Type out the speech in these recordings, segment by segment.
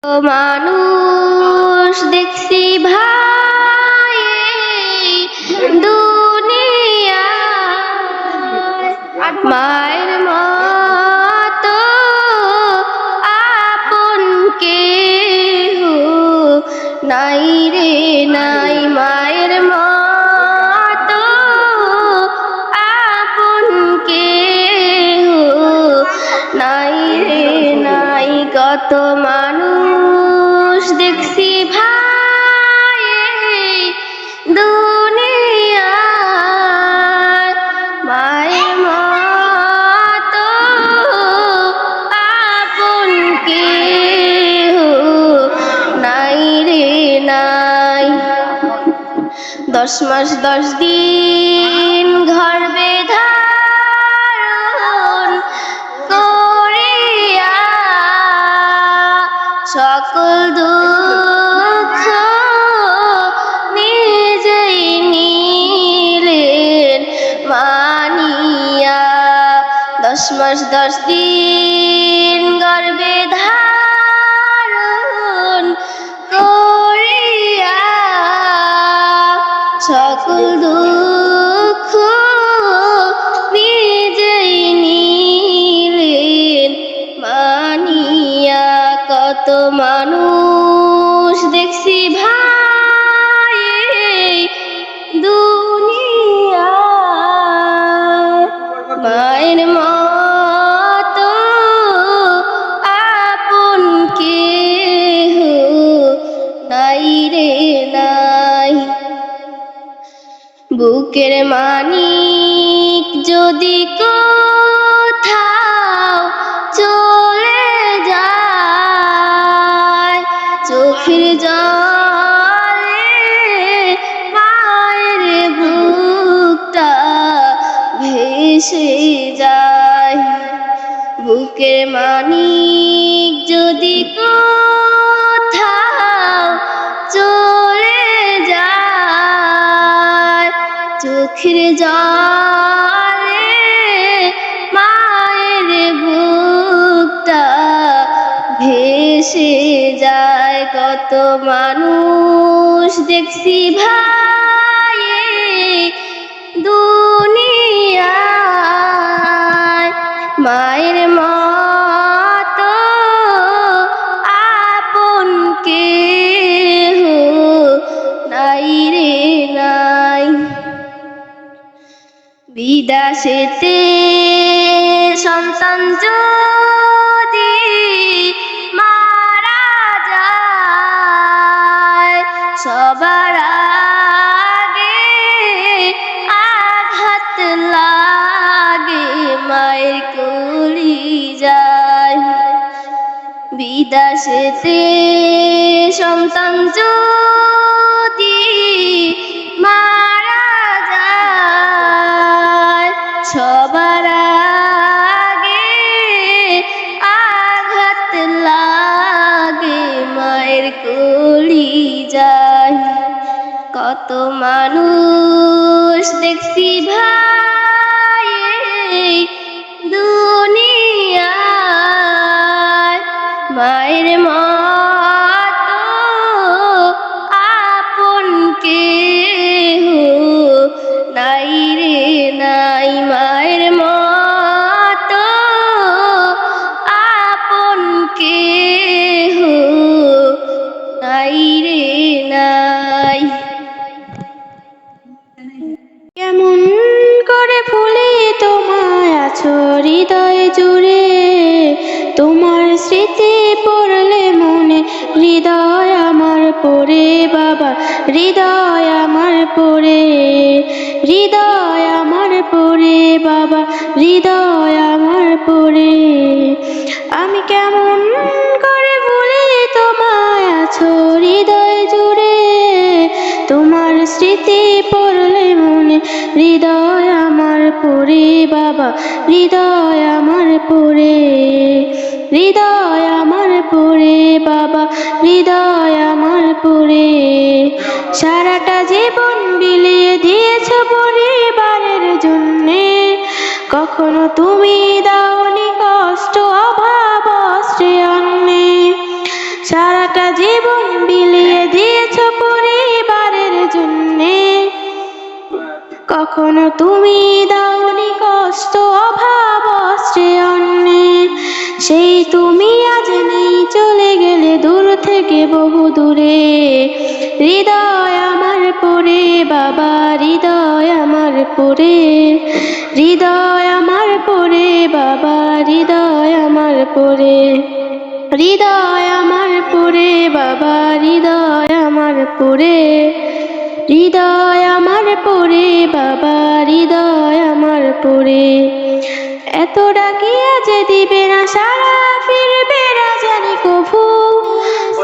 মানুষ দেখছি ভাই দুনিয়ায় মায়ের মতো আপন কেহ নাই রে নাই, মায়ের মতো আপন কেহ নাই রে নাই। কত মানুষ দেখছি ভাই দুনিয়ায় মায়ের মতো আপন কেহ নাই রে নাই। 10 মাস 10 দিন গর্ভে ধারণ করিয়া সকল দুঃখ নিজেই নিলেন মানিয়া। 10 মাস 10 দিন গর্ভে ধারণ করিয়া সকল দুঃখ নিজেই নিলেন মানিয়া। কত মানুষ দেখছি ভাই দুনিয়ায় মায়ের মতো আপন কেহ নাই রে নাই। বুকের মানিক যদি কোথাও চলে যায়, চোখের জলে মায়ের বুকটা ভেসে যায়। বুকের মানিক যদি কোথাও চলে যায়, চোখের জলে মায়ের বুকটা ভেসে যায়। কত মানুষ দেখছি ভাই দুনিয়ায় মায়ের মতো আপন কেহ নাই রে নাই। বিদেশেতে সন্তান যদি মারা যায়, সবার আগে আঘাত লাগে মায়ের কলিজায়। বিদেশেতে সন্তান যদি মারা যায়, সবার আগে আঘাত লাগে মায়ের কলিজায়। কত মানুষ দেখছি ভাই দুনিয়ায় মায়ের মতো আপন কেহ নাই রে নাই, মায়ের মতো আপন কেহ নাই রে নাই। কেমন করে ফুলে তোমায় আছো হৃদয় জুড়ে, তোমার স্মৃতি পড়লে মনে হৃদয় আমার পড়ে বাবা, হৃদয় আমার পড়ে, হৃদয় আমার পড়ে বাবা, হৃদয় আমার পড়ে। আমি কেমন করে ভুলে তোমায় আছো হৃদয় জুড়ে, তোমার স্মৃতি পড়লে মনে হৃদয় আমার পড়ে বাবা, হৃদয় আমার পড়ে, হৃদয় আমার পড়ে বাবা, হৃদয় আমার পড়ে। সারাটা জীবন বিলিয়ে দিয়েছ পরিবারের জন্যে, কখনো তুমি দাওনি কষ্ট অভাব অশ্রয় অন্যে। সারাটা জীবন বিলিয়ে দিয়েছ পরিবারের জন্যে, কখনো তুমি দাওনি কষ্ট অভাব অস্ত্রে অন্যে। সেই তুমি আজ নেই, চলে গেলে দূর থেকে বহু দূরে। হৃদয় আমার পড়ে বাবা, হৃদয় আমার পড়ে, হৃদয় আমার পড়ে বাবা, হৃদয় আমার পড়ে, হৃদয় আমার পড়ে বাবা, হৃদয় আমার পড়ে, হৃদয় আমার পড়ে বাবা, হৃদয় আমার পড়ে। এত ডাকি আজ দিবে না সারা, ফিরবে না জানি কভু।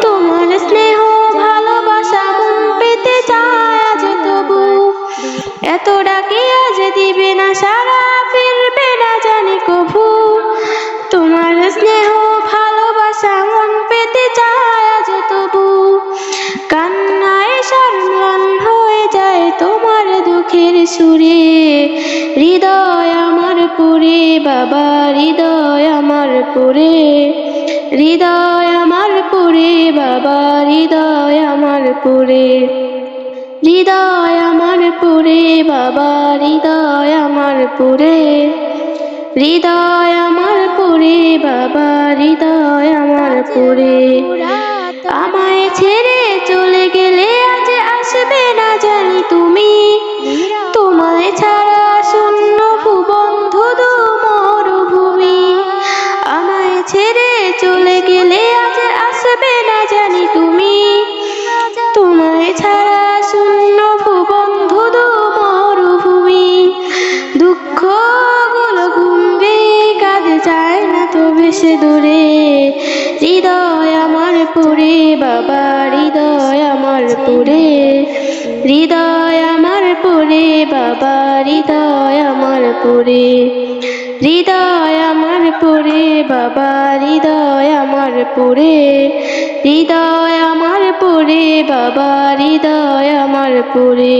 তোমার স্নেহ ভালোবাসা মন পেতে চায় আজ তবু। এত ডাকি আজ দিবে না সারা, ফিরবে না জানি কভু। তোমার স্নেহ ভালোবাসা মন পেতে চায় আজ তবু। কান্নায় সম্মান হয়ে যায় তোমার দুঃখের সুরে। হৃদয় আমার পড়ে বাবা, হৃদয় আমার পড়ে, হৃদয় আমার পড়ে বাবা, হৃদয় আমার পড়ে, হৃদয় আমার পড়ে বাবা, হৃদয় আমার পড়ে, হৃদয় আমার পড়ে বাবা, হৃদয় আমার পড়ে। আমায় ছেড়ে চলে গেলে আজ আসবে না জানি তুমি। তোমায় ছাড়া শূন্য ভুবন ধুধু মরুভূমি। আমায় ছেড়ে চলে গেলে আজ আসবে না জানি তুমি। তোমায় ছাড়া শূন্য ভুবন ধুধু মরুভূমি। দুঃখ গুলো ঘুমবে, কাজ যায় না তো বেশি দূরে। হৃদয় আমার পড়ে বাবা, হৃদয় আমার পড়ে, হৃদয় আমার পড়ে বাবা, হৃদয় আমার পড়ে, হৃদয় আমার পড়ে বাবা, হৃদয় আমার পড়ে, হৃদয় আমার পড়ে বাবা, হৃদয় আমার পড়ে।